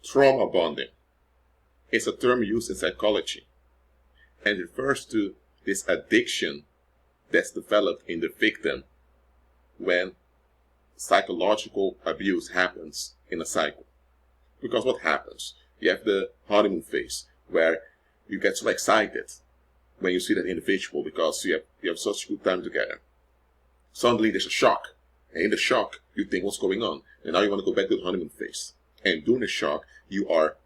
Trauma bonding is a term used in psychology and refers to this addiction that's developed in the victim when psychological abuse happens in a cycle. Because what happens? You have the honeymoon phase where you get so excited when you see that individual because you have such a good time together. Suddenly there's a shock, and in the shock you think, what's going on? And now you want to go back to the honeymoon phase. And during the shock you are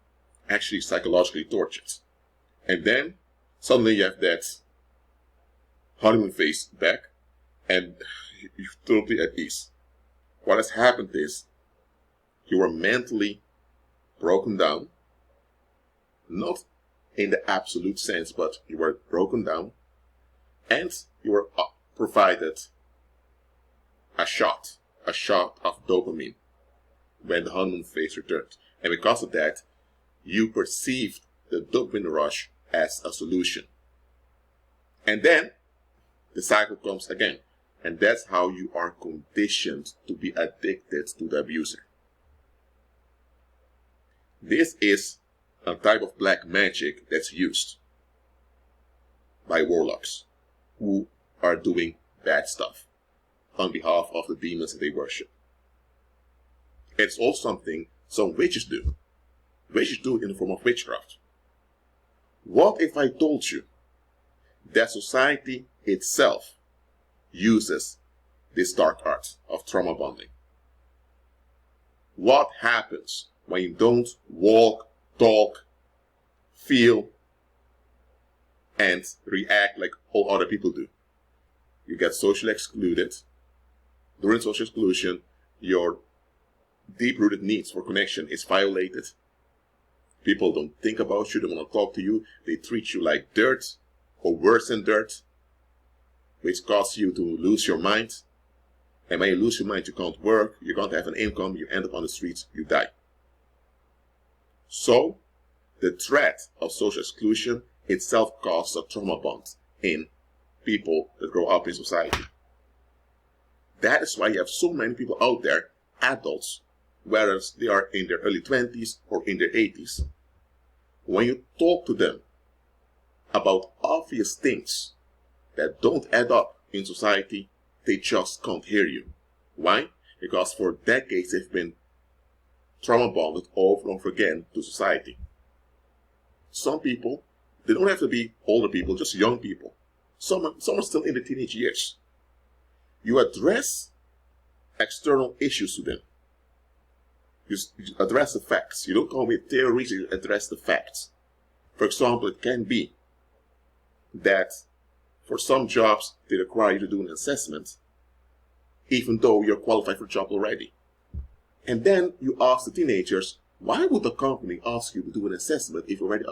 actually psychologically tortured. And then suddenly you have that honeymoon phase back and you're totally at ease. What has happened is you are mentally broken down, not in the absolute sense, but you were broken down, and you were provided a shot of dopamine when the honeymoon phase returned. And because of that, you perceived the dopamine rush as a solution. And then the cycle comes again. And that's how you are conditioned to be addicted to the abuser. This is a type of black magic that's used by warlocks who are doing bad stuff on behalf of the demons that they worship. It's also something some witches do. Witches do it in the form of witchcraft. What if I told you that society itself uses this dark art of trauma bonding? What happens when you don't walk, talk, feel, and react like all other people do? You get socially excluded. During social exclusion, your deep-rooted needs for connection is violated. People don't think about you, they want to talk to you, they treat you like dirt, or worse than dirt, which causes you to lose your mind. And when you lose your mind, you can't work, you can't have an income, you end up on the streets, you die. So, the threat of social exclusion itself causes a trauma bond in people that grow up in society. That is why you have so many people out there, adults, whether they are in their early 20s or in their 80s. When you talk to them about obvious things that don't add up in society, they just can't hear you. Why? Because for decades they've been trauma bonded over and over again to society. Some people, they don't have to be older people, just young people. Some are still in the teenage years. You address external issues to them. You address the facts. You don't come with theories, you address the facts. For example, it can be that for some jobs, they require you to do an assessment, even though you're qualified for the job already. And then you ask the teenagers, why would the company ask you to do an assessment if you're already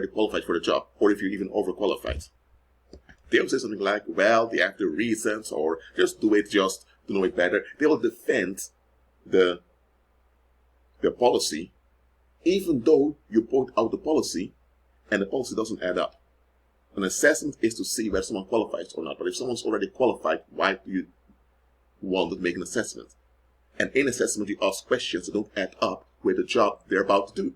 qualified for the job, or if you're even overqualified? They will say something like, well, they have their reasons, or just do it just to know it better. They will defend the policy, even though you point out the policy, and the policy doesn't add up. An assessment is to see whether someone qualifies or not. But if someone's already qualified, why do you want to make an assessment? And in assessment, you ask questions that don't add up with the job they're about to do.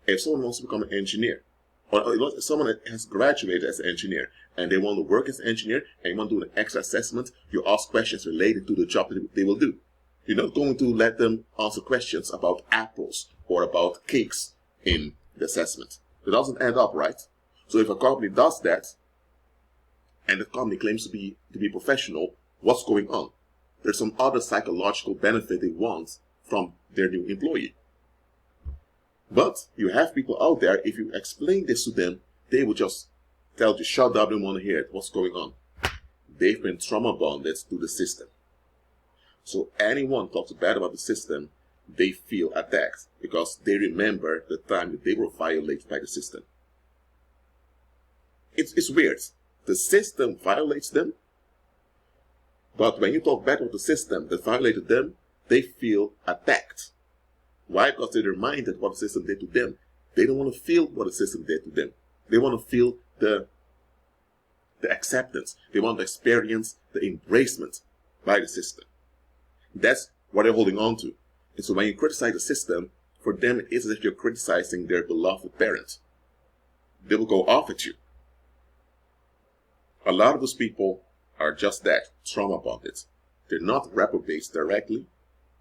If someone wants to become an engineer, or someone that has graduated as an engineer, and they want to work as an engineer, and you want to do an extra assessment, you ask questions related to the job that they will do. You're not going to let them answer questions about apples or about cakes in the assessment. It doesn't add up, right? So if a company does that, and the company claims to be professional, what's going on? There's some other psychological benefit they want from their new employee. But you have people out there, if you explain this to them, they will just tell you, shut up, don't want to hear it. What's going on? They've been trauma bonded to the system. So anyone talks bad about the system, they feel attacked because they remember the time that they were violated by the system. It's weird. The system violates them, but when you talk bad about the system that violated them, they feel attacked. Why? Because they're reminded what the system did to them. They don't want to feel what the system did to them. They want to feel the acceptance. They want to experience the embracement by the system. That's what they're holding on to. And so when you criticize the system, for them it is as if you're criticizing their beloved parent. They will go off at you. A lot of those people are just that, trauma bonded. They're not reprobates directly,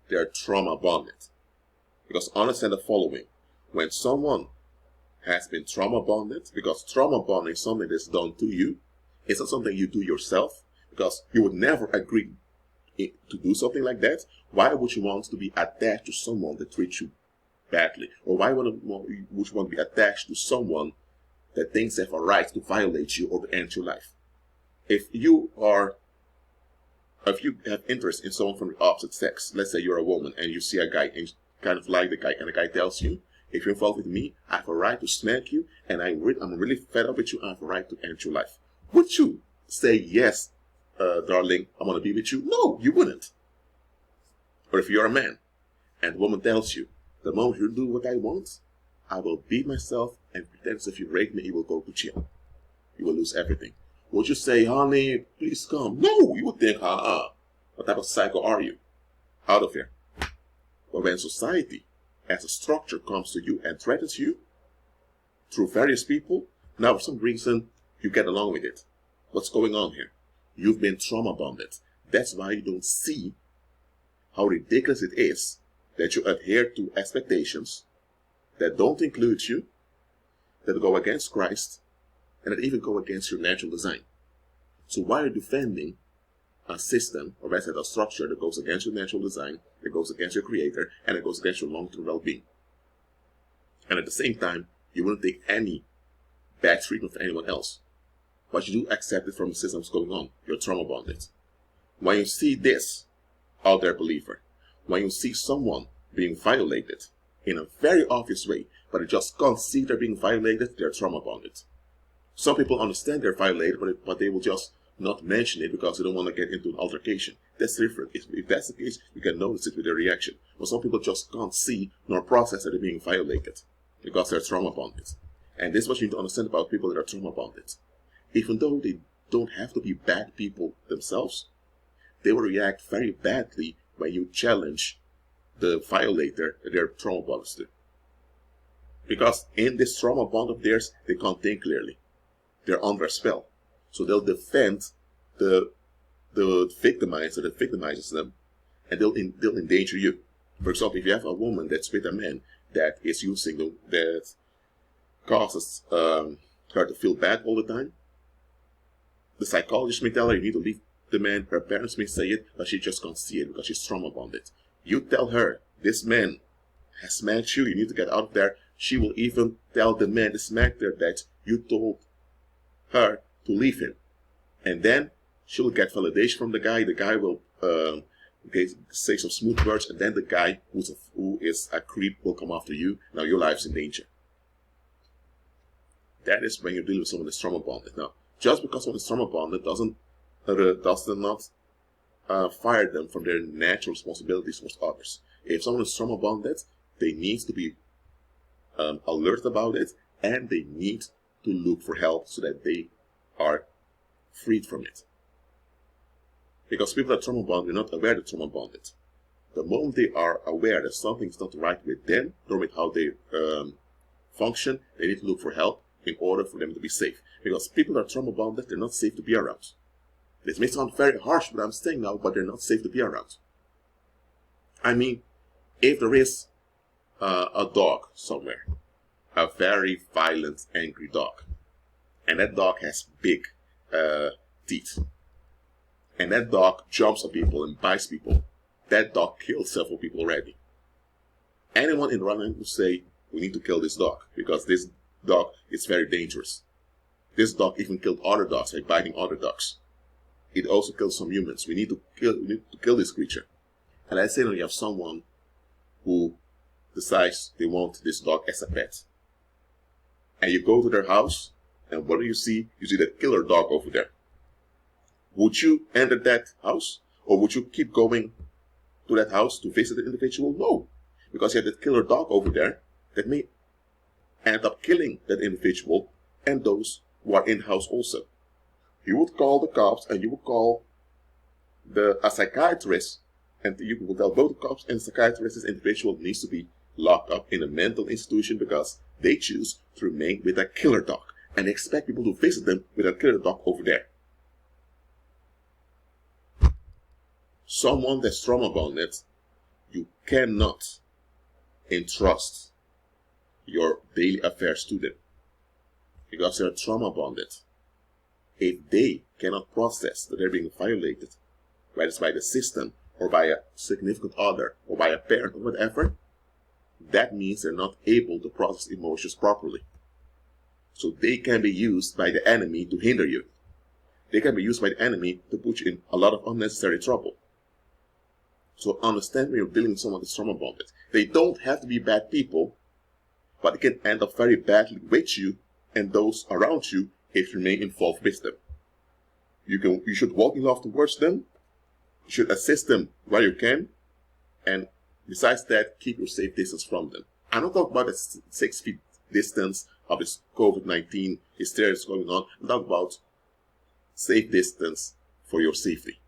they're trauma bonded. Because understand the following: when someone has been trauma bonded, because trauma bonding is something that's done to you, it's not something you do yourself, because you would never agree to do something like that. Why would you want to be attached to someone that treats you badly? Or why would you want to be attached to someone that thinks they have a right to violate you or to end your life? If you have interest in someone from the opposite sex, let's say you're a woman and you see a guy and you kind of like the guy, and the guy tells you, if you're involved with me, I have a right to smack you, and I'm really fed up with you, I have a right to end your life. Would you say, yes, darling, I want to be with you? No, you wouldn't. Or if you're a man and the woman tells you, the moment you do what I want, I will beat myself and pretend as if you rape me, you will go to jail. You will lose everything. Would you say, honey, please come? No, you would think, what type of psycho are you? Out of here. But when society as a structure comes to you and threatens you through various people, now for some reason you get along with it. What's going on here? You've been trauma bonded. That's why you don't see how ridiculous it is that you adhere to expectations that don't include you, that go against Christ, and that even go against your natural design. So why are you defending a system, or better said, a structure that goes against your natural design, that goes against your creator, and that goes against your long-term well-being? And at the same time, you wouldn't take any bad treatment from anyone else. But you do accept it from the systems going on. You're trauma bonded. When you see this out there, believer, when you see someone being violated in a very obvious way, but they just can't see they're being violated, they're trauma bonded. Some people understand they're violated, but they will just not mention it because they don't want to get into an altercation. That's different. If that's the case, you can notice it with their reaction. But some people just can't see nor process that they're being violated because they're trauma bonded. And this is what you need to understand about people that are trauma bonded. Even though they don't have to be bad people themselves, they will react very badly when you challenge the violator that they're trauma bonded to. Because in this trauma bond of theirs, they can't think clearly. They're under a spell. So they'll defend the victimizer that victimizes them, and they'll endanger you. For example, if you have a woman that's with a man that is using them, that causes her to feel bad all the time, the psychologist may tell her, you need to leave the man. Her parents may say it, but she just can't see it because she's trauma bonded. You tell her, this man has smacked you, you need to get out of there. She will even tell the man that smacked her that you told her to leave him. And then she will get validation from the guy. The guy will say some smooth words, and then the guy who is a creep will come after you. Now your life's in danger. That is when you're dealing with someone that's trauma bonded. Now, just because someone is trauma bonded does not fire them from their natural responsibilities towards others. If someone is trauma bonded, they need to be alert about it, and they need to look for help so that they are freed from it. Because people that are trauma bonded are not aware they're trauma bonded. The moment they are aware that something's not right with them, or with how they function, they need to look for help in order for them to be safe. Because people that are trauma bonded, they're not safe to be around. This may sound very harsh what I'm saying now, but they're not safe to be around. I mean, if there is a dog somewhere, a very violent, angry dog, and that dog has big teeth, and that dog jumps on people and bites people, that dog killed several people already. Anyone in the running will say, we need to kill this dog, because this dog is very dangerous. This dog even killed other dogs by biting other dogs. It also killed some humans. We need to kill this creature. And let's say that you have someone who decides they want this dog as a pet. And you go to their house, and what do you see? You see that killer dog over there. Would you enter that house? Or would you keep going to that house to visit the individual? No. Because you have that killer dog over there that may end up killing that individual and those who are in-house also. You would call the cops, and you would call a psychiatrist And you will tell both the cops and the psychiatrist this individual needs to be locked up in a mental institution because they choose to remain with a killer dog and they expect people to visit them with a killer dog over there. Someone that's trauma bonded, you cannot entrust your daily affairs to them because they're trauma bonded. If they cannot process that they're being violated, whether it's by the system or by a significant other or by a parent or whatever, that means they're not able to process emotions properly. So they can be used by the enemy to hinder you. They can be used by the enemy to put you in a lot of unnecessary trouble. So understand when you're dealing with someone that's trauma bonded. They don't have to be bad people, but it can end up very badly with you and those around you if you remain involved with them. You should walk in love towards them. You should assist them where you can. And besides that, keep your safe distance from them. I'm not talking about a 6 feet distance of this COVID-19 hysteria that's going on. I'm talking about safe distance for your safety.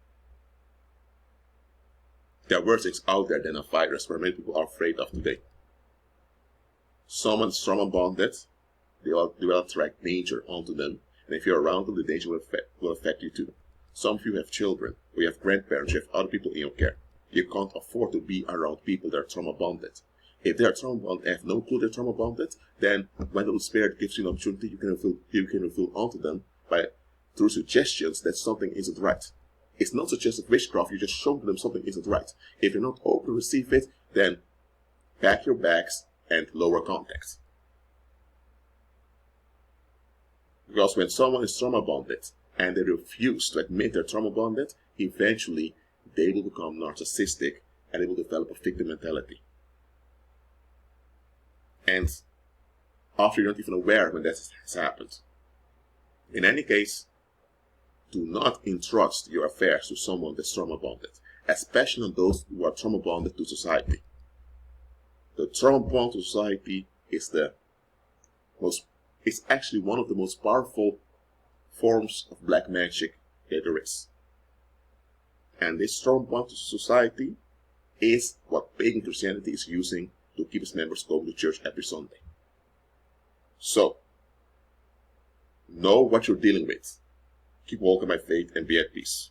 There are worse things out there than a virus where many people are afraid of today. Someone's trauma bonded, they will attract danger onto them. And if you're around them, the danger will affect you too. Some of you have children, or you have grandparents, you have other people in your care. You can't afford to be around people that are trauma bonded. If they are trauma bonded and have no clue they're trauma bonded, then when the Holy Spirit gives you an opportunity, you can reveal onto them through suggestions that something isn't right. It's not suggestive witchcraft, you just show them something isn't right. If you're not open to receive it, then pack your bags and lower contact. Because when someone is trauma bonded and they refuse to admit they're trauma bonded, eventually they will become narcissistic and they will develop a victim mentality. And after you're not even aware when that has happened. In any case, do not entrust your affairs to someone that's trauma bonded, especially on those who are trauma bonded to society. The trauma bond to society is actually one of the most powerful forms of black magic that there is. And this trauma bond to society is what pagan Christianity is using to keep its members going to church every Sunday. So, know what you're dealing with. Keep walking by faith and be at peace.